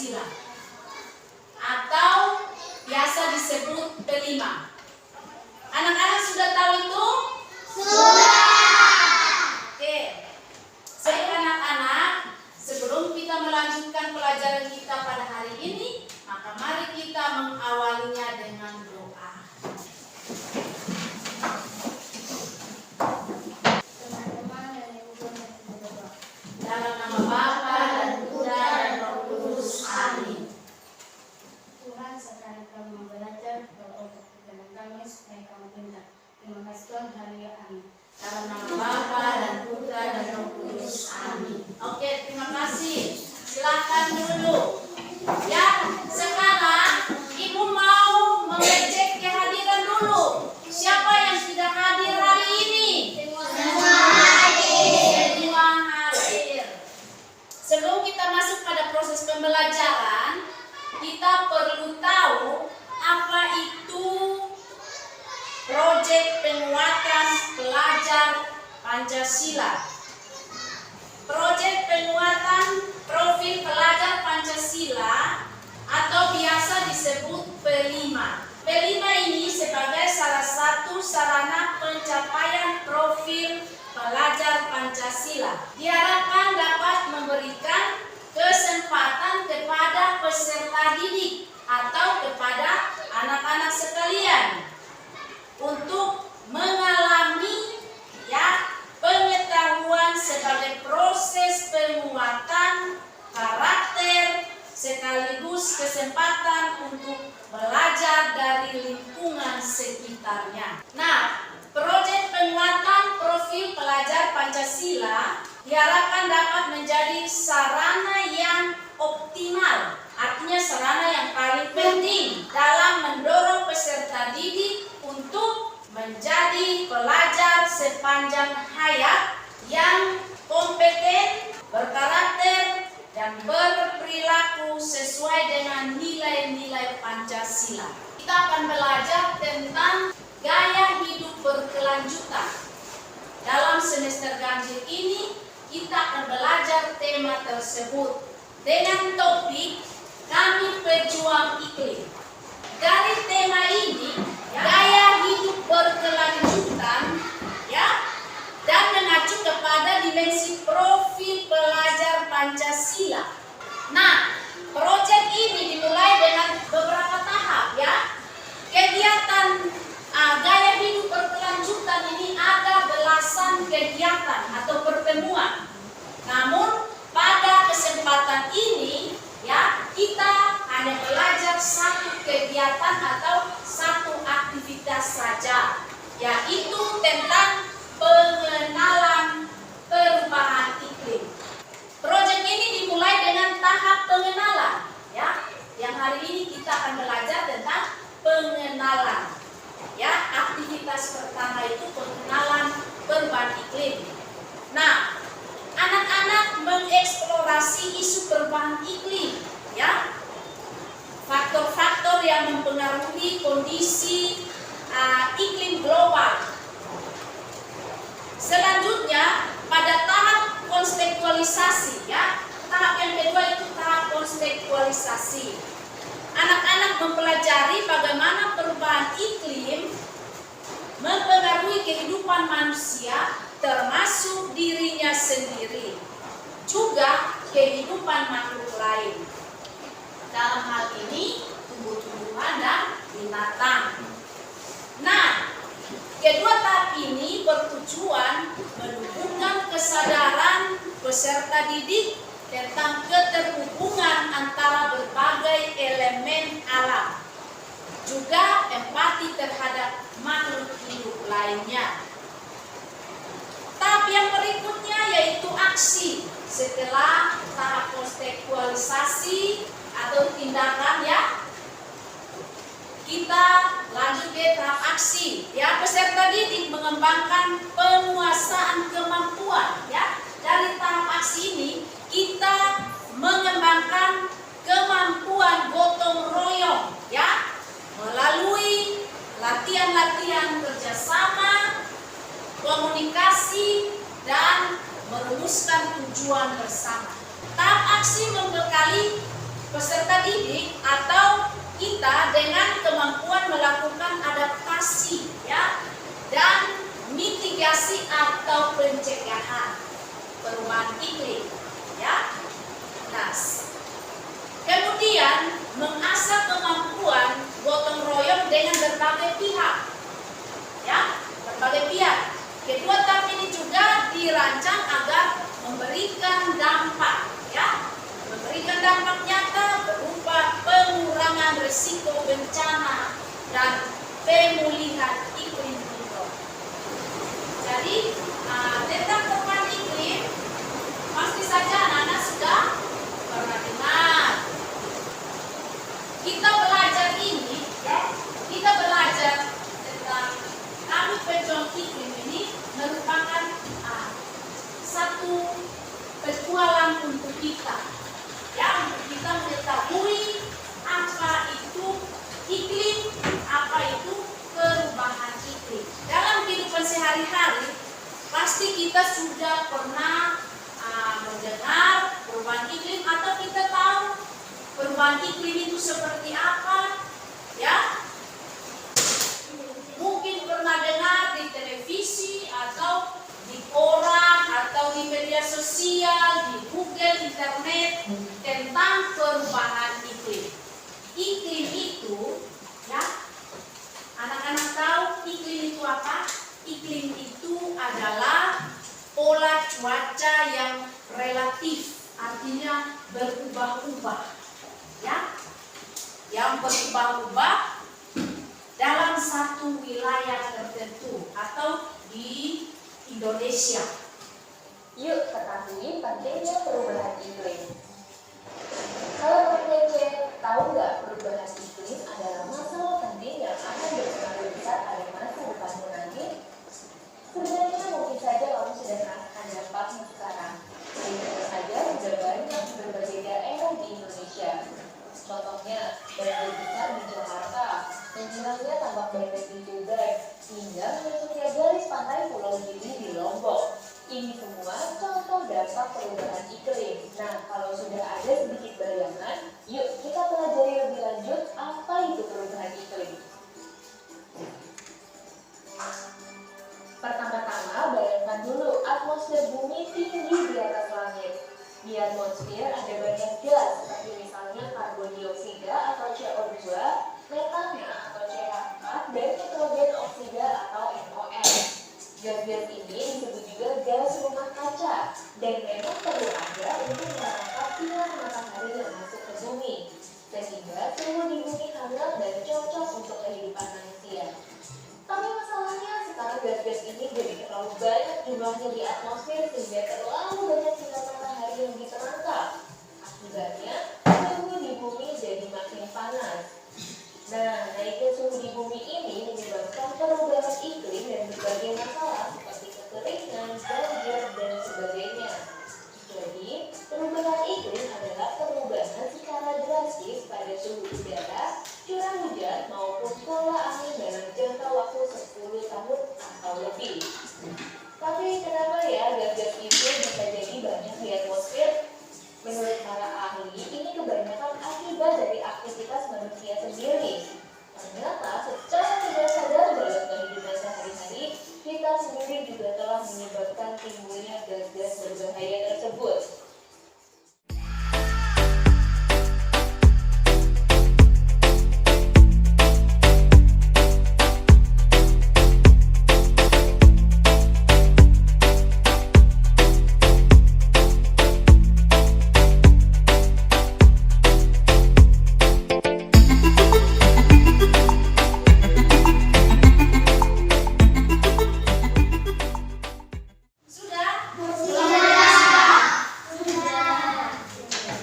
Pancasila atau biasa disebut P5. Anak-anak sudah tahu itu? Sudah. Oke. Baik anak-anak, sebelum kita melanjutkan pelajaran kita pada hari ini, maka mari kita mengawalinya dengan doa. Dalam nama Bapa dan Putra dan Roh Kudus. Amin. Tuhan, sekarang kami belajar untuk firman kami supaya kami pintar. Terima kasih Tuhan, haleluya, amin. Dalam nama Bapa dan Putra dan Roh Kudus. Amin. Oke, terima kasih. Silakan dulu. Ya, sekarang Ibu mau mengecek kehadiran dulu. Siapa yang sudah hadir hari ini? Semua hadir. Semua hadir. Sebelum kita masuk pada proses pembelajaran, kita perlu tahu apa itu proyek penguatan pelajar Pancasila. Proyek penguatan profil pelajar Pancasila atau biasa disebut P5. P5 ini sebagai salah satu sarana pencapaian profil pelajar Pancasila. Diharapkan dapat memberikan kesempatan kepada peserta didik atau kepada anak-anak sekalian untuk mengalami pengetahuan sebagai proses penguatan karakter sekaligus kesempatan untuk belajar dari lingkungan sekitarnya. Nah, proyek penguatan profil pelajar Pancasila diharapkan dapat menjadi sarana yang optimal, artinya sarana yang paling penting dalam mendorong peserta didik untuk menjadi pelajar sepanjang hayat yang kompeten, berkarakter, dan berperilaku sesuai dengan nilai-nilai Pancasila. Kita akan belajar tentang gaya hidup berkelanjutan. Dalam semester ganjil ini, kita akan belajar tema tersebut dengan topik Kami Pejuang Iklim. Dari tema ini, gaya hidup berkelanjutan, dan mengacu kepada dimensi profil pelajar Pancasila. Nah, proyek ini dimulai dengan beberapa tahap, Kegiatan gaya hidup berkelanjutan ini ada belasan kegiatan atau pertemuan. Namun pada kesempatan ini kita hanya belajar satu kegiatan atau satu aktivitas saja, yaitu tentang pengenalan perubahan iklim. Proyek ini dimulai dengan tahap pengenalan, Yang hari ini kita akan belajar tentang pengenalan. Aktivitas pertama itu pengenalan perubahan iklim. Nah, anak-anak mengeksplorasi isu perubahan iklim, faktor-faktor yang mempengaruhi kondisi iklim global. Selanjutnya pada tahap kontekstualisasi, tahap yang kedua itu tahap kontekstualisasi. Anak-anak mempelajari bagaimana perubahan iklim mempengaruhi kehidupan manusia, termasuk dirinya sendiri, juga kehidupan makhluk lain. Dalam hal ini tumbuh-tumbuhan dan binatang. Nah, kedua tahap ini bertujuan menumbuhkan kesadaran peserta didik tentang keterhubungan antara berbagai elemen alam, juga empati terhadap makhluk hidup lainnya. Tahap yang berikutnya yaitu aksi. Setelah tahap kontekstualisasi atau tindakan, kita lanjut ke tahap aksi. Peserta didik mengembangkan penguasaan kemampuan. Dari tahap aksi ini kita mengembangkan kemampuan gotong royong, melalui latihan-latihan kerjasama, komunikasi, dan merumuskan tujuan bersama. Tahap aksi membekali peserta didik atau kita dengan kemampuan melakukan adaptasi ya dan mitigasi atau pencegahan perubahan iklim ya. Nah, kemudian mengasah kemampuan gotong royong dengan berbagai pihak ya, berbagai pihak. Kedua tahap ini juga dirancang agar memberikan dampak ya, memberikan dampak nyata berupa pengurangan risiko bencana dan pemulihan iklim mikro. Jadi tentang perubahan iklim pasti saja anak-anak sudah pernah dengar. Kita belajar ini ya, kita belajar tentang Tangguh Pejuang Iklim ini merupakan satu petualang untuk kita ya, untuk kita mengetahui apa itu iklim, apa itu perubahan iklim. Dalam kehidupan sehari-hari pasti kita sudah pernah mendengar perubahan iklim atau kita tahu perubahan iklim itu seperti apa ya. Mungkin pernah dengar di televisi atau di koran atau di media sosial, di Google, internet tentang perubahan iklim. Iklim itu ya, anak-anak tahu iklim itu apa? Iklim itu adalah pola cuaca yang relatif, artinya berubah-ubah ya, yang berubah-ubah dalam satu wilayah tertentu atau di Indonesia. Yuk ketahui pentingnya perubahan iklim. Kalau Kece tahu nggak perubahan iklim adalah masalah penting yang akan berpengaruh besar pada masa depanmu nanti? Sebenarnya mungkin saja kamu sudah merasakan dampaknya sekarang. Tentu saja sudah banyak berbagai daerah di Indonesia. Contohnya banjir besar di Jakarta, menghilangnya tambak bebek di Tuban, hingga menutupnya garis pantai Pulau Gili di Lombok. Ini semua contoh dampak perubahan iklim. Nah, kalau sudah ada sedikit bayangan, yuk kita pelajari lebih lanjut apa itu perubahan iklim. Pertama-tama, bayangkan dulu atmosfer bumi tinggi di atas langit. Di atmosfer ada banyak gas, seperti misalnya karbon dioksida atau CO2, metana atau CH4, dan nitrogen oksida atau NOx. Gas-gas ini disebut juga gas rumah kaca, dan memang perlu ada untuk menangkap sinar matahari yang masuk ke bumi, sehingga suhu di bumi hangat dan cocok untuk kehidupan manusia. Tapi masalahnya sekarang gas-gas ini jadi terlalu banyak jumlahnya di atmosfer sehingga terlalu banyak sinar matahari yang diterangkap. Akibatnya, suhu di bumi jadi makin panas. Nah, naiknya suhu di bumi ini menyebabkan perubahan iklim dan berbagai masalah seperti kekeringan, banjir, dan sebagainya. Jadi, perubahan iklim adalah perubahan secara drastis pada suhu udara, curah hujan, maupun pola angin dalam jangka waktu 10 tahun atau lebih. Tapi kenapa ya gas-gas itu bisa jadi banyak di atmosfer? Menurut para ahli, ini kebanyakan akibat dari aktivitas manusia sendiri. Ternyata secara tidak sadar dalam kehidupan sehari-hari, kita sendiri juga telah menyebabkan timbulnya gas-gas berbahaya tersebut.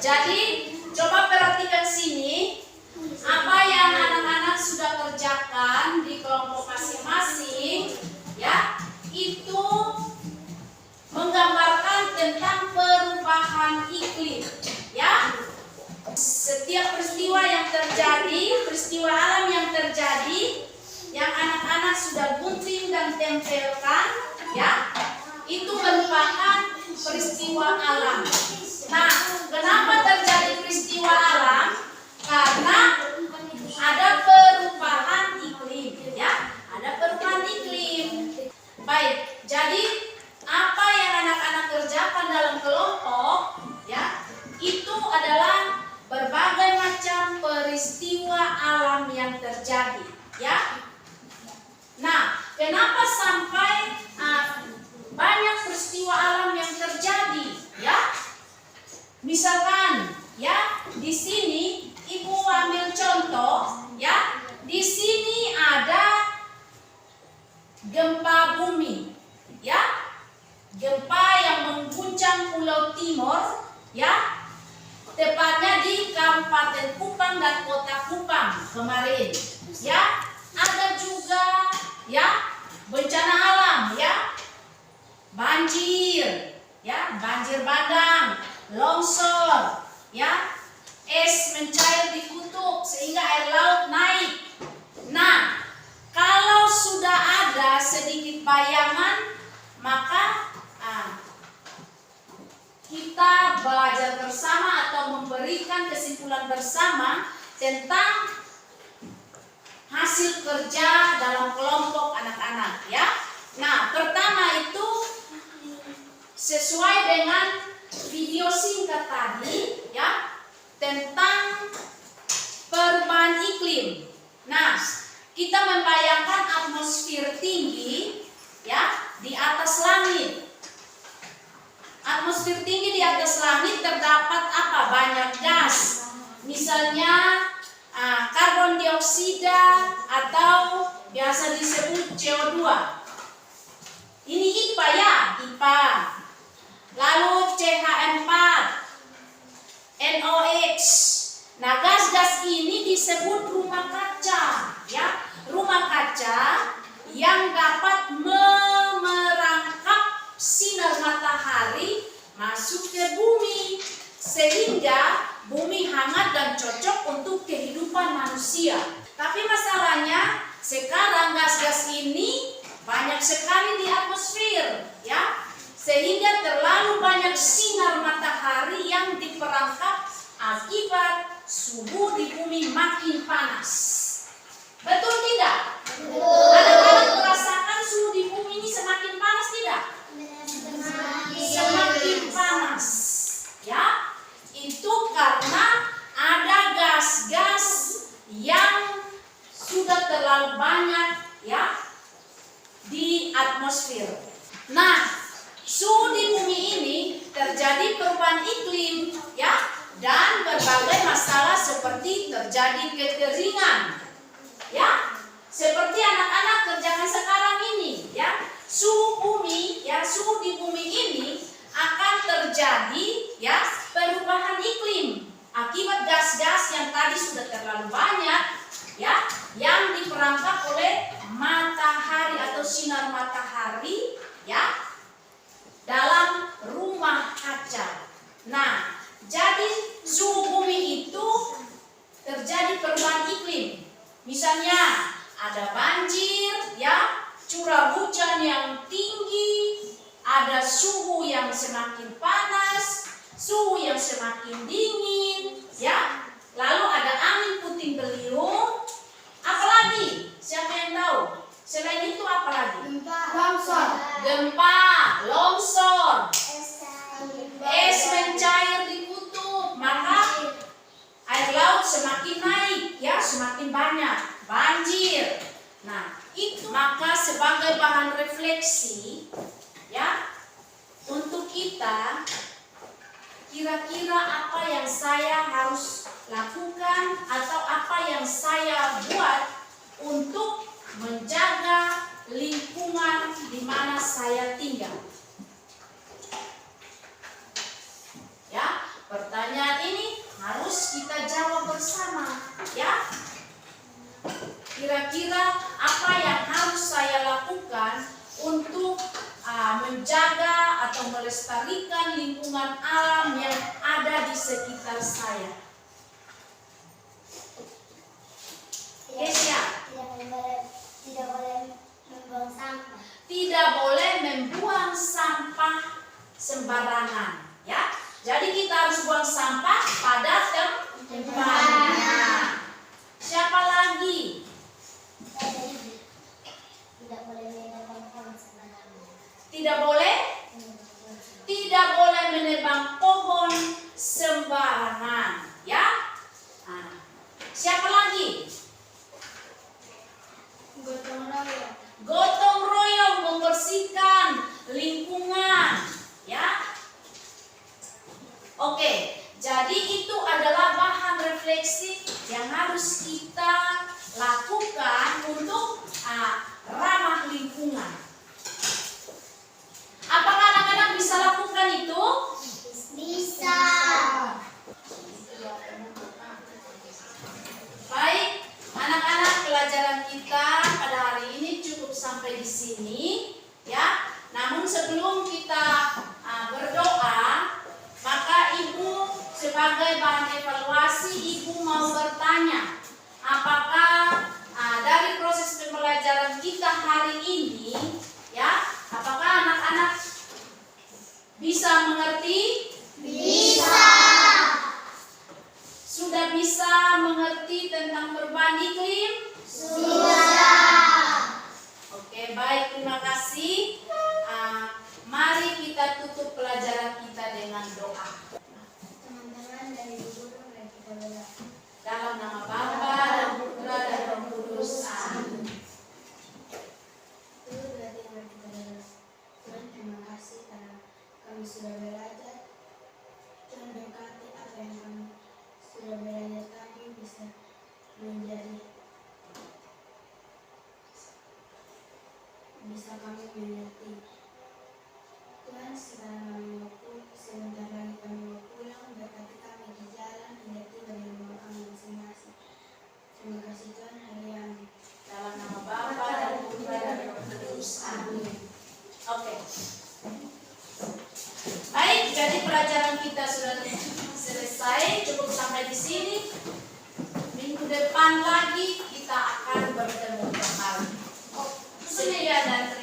Jadi coba perhatikan sini apa yang anak-anak sudah kerjakan di kelompok masing-masing ya, itu menggambarkan tentang perubahan iklim ya. Setiap peristiwa yang terjadi, peristiwa alam yang terjadi yang anak-anak sudah gunting dan tempelkan ya, itu merupakan peristiwa alam. Nah, kenapa terjadi peristiwa alam? yang terjadi, ya. Nah, kenapa sampai banyak peristiwa alam yang terjadi, ya? Misalkan, ya, di sini Ibu ambil contoh, ya. Di sini ada gempa bumi, ya. Gempa yang mengguncang Pulau Timor, ya. Tepatnya di Kabupaten Kupang dan Kota Kupang kemarin, ya. Ada juga, ya, bencana alam, ya. Banjir, ya, banjir bandang, longsor, ya. Es mencair di kutub sehingga air laut naik. Nah, kalau sudah ada sedikit bayangan, maka kita belajar bersama atau memberikan kesimpulan bersama tentang hasil kerja dalam kelompok anak-anak, ya. Nah, pertama itu sesuai dengan video singkat tadi, ya, tentang perubahan iklim. Nah, kita membayangkan atmosfer tinggi, ya, di atas langit. Atmosfer tinggi di atas langit terdapat apa? Banyak gas. Misalnya karbon dioksida atau biasa disebut CO2. Ini IPA, ya, IPA. Lalu CH4, NOx. Nah, gas-gas ini disebut rumah kaca, ya. Rumah kaca yang dapat memerangkap sinar matahari masuk ke bumi sehingga bumi hangat dan cocok untuk kehidupan manusia. Tapi masalahnya sekarang gas-gas ini banyak sekali di atmosfer, ya, sehingga terlalu banyak sinar matahari yang diperangkap akibat suhu di bumi makin panas. Betul tidak? Anak-anak merasakan suhu di bumi ini semakin panas tidak? Semakin panas, ya. Itu karena ada gas-gas yang sudah terlalu banyak, ya, di atmosfer. Nah, suhu di bumi ini terjadi perubahan iklim, ya, dan berbagai masalah seperti terjadi kekeringan, ya, seperti anak-anak kerjaan sekarang ini, ya. Suhu bumi, ya, suhu di bumi ini akan terjadi, ya, perubahan iklim akibat gas-gas yang tadi sudah terlalu banyak, ya, yang diperangkap oleh matahari atau sinar matahari, ya, dalam rumah kaca. Nah, jadi suhu bumi itu terjadi perubahan iklim. Misalnya ada banjir, ya, curah hujan yang tinggi, ada suhu yang semakin panas, suhu yang semakin dingin, ya. Lalu ada angin puting beliung. Apalagi? Siapa yang tahu? Selain itu apa lagi? Gempa, longsor, es mencair di kutub, maka air laut semakin naik, ya, semakin banyak, banjir. Nah, itu maka sebagai bahan refleksi, ya, untuk kita, kira-kira apa yang saya harus lakukan atau apa yang saya buat untuk menjaga lingkungan di mana saya tinggal. Ya, pertanyaan ini harus kita jawab bersama, ya. Kira-kira apa yang harus saya lakukan untuk menjaga atau melestarikan lingkungan alam yang ada di sekitar saya? Kesia, Tidak boleh membuang sampah. tidak boleh membuang sampah sembarangan, ya. Jadi kita harus buang sampah pada tempatnya. Siapa lagi? Tidak boleh menebang pohon sembarangan. Tidak boleh? Tidak boleh menebang pohon sembarangan, ya. Nah, siapa lagi? harus kita lakukan untuk ramah lingkungan. Apakah anak-anak bisa lakukan itu? Bisa. Baik, anak-anak, pelajaran kita pada hari ini cukup sampai di sini, ya. Namun sebelum kita berdoa, maka Ibu sebagai bahan evaluasi, Ibu mau bertanya, apakah dari proses pembelajaran kita hari ini, ya, apakah anak-anak bisa mengerti? Bisa. Sudah bisa mengerti tentang perubahan iklim? Sudah. Oke, baik, terima kasih. Mari kita tutup pelajaran kita dengan doa. Teman-teman dari guru, mari kita berdoa. Dalam nama Bapa dan Putra dan Roh Kudus. Amin. Itu berarti mari kita berdoa. Tuhan, terima kasih karena kami sudah belajar. Tuhan berkati apa yang kami sudah belajar tadi bisa kami mengerti. Tuhan, sekarang sebentar lagi kami mau pulang, berkati kami di jalan, hingga tiba di rumah kami masing-masing. Terima kasih Tuhan, hari amin. Dalam nama Bapa dan Putra dan Roh Kudus. Amin. Oke. Baik, jadi pelajaran kita sudah selesai, cukup sampai di sini. Minggu depan lagi kita akan bertemu kembali. Sekian dan